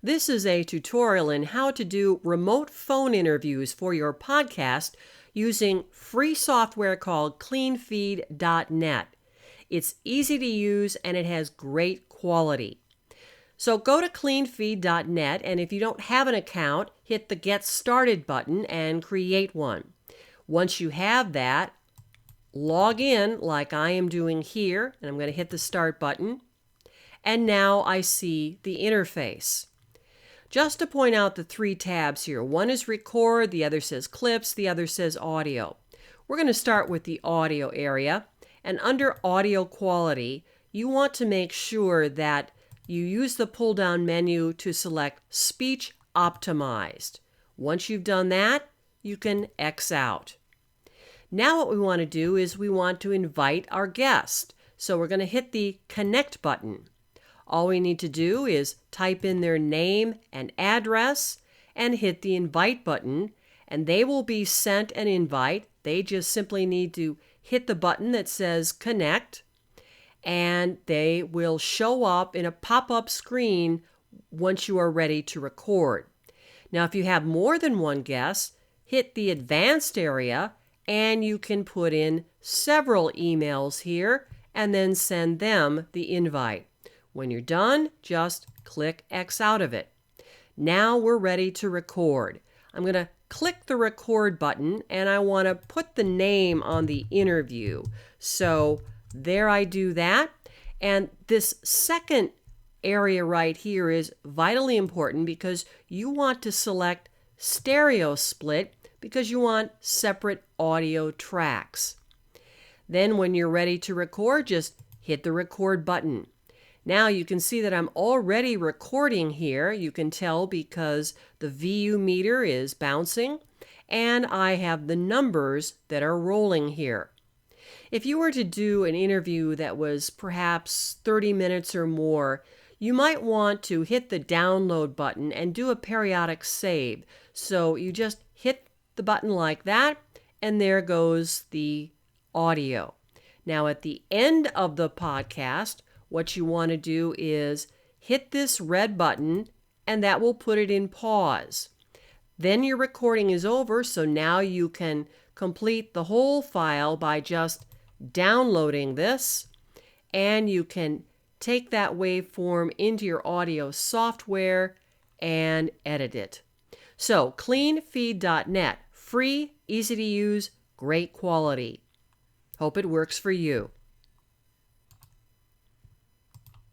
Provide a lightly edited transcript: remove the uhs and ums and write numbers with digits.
This is a tutorial in how to do remote phone interviews for your podcast using free software called cleanfeed.net. It's easy to use and it has great quality. So go to cleanfeed.net, and if you don't have an account, hit the Get Started button and create one. Once you have that, log in like I am doing here, and I'm going to hit the Start button. And now I see the interface. Just to point out the three tabs here. One is Record, the other says Clips, the other says Audio. We're going to start with the audio area. And under Audio Quality, you want to make sure that you use the pull-down menu to select Speech Optimized. Once you've done that, you can X out. Now what we want to do is we want to invite our guest. So we're going to hit the Connect button. All we need to do is type in their name and address and hit the Invite button, and they will be sent an invite. They just simply need to hit the button that says Connect, and they will show up in a pop-up screen once you are ready to record. Now, if you have more than one guest, hit the Advanced area, and you can put in several emails here and then send them the invite. When you're done, just click X out of it. Now we're ready to record. I'm going to click the Record button, and I want to put the name on the interview. So there I do that. And this second area right here is vitally important because you want to select stereo split because you want separate audio tracks. Then when you're ready to record, just hit the Record button. Now you can see that I'm already recording here. You can tell because the VU meter is bouncing and I have the numbers that are rolling here. If you were to do an interview that was perhaps 30 minutes or more, you might want to hit the download button and do a periodic save. So you just hit the button like that, and there goes the audio. Now at the end of the podcast, what you want to do is hit this red button, and that will put it in pause. Then your recording is over, so now you can complete the whole file by just downloading this, and you can take that waveform into your audio software and edit it. So cleanfeed.net, free, easy to use, great quality. Hope it works for you.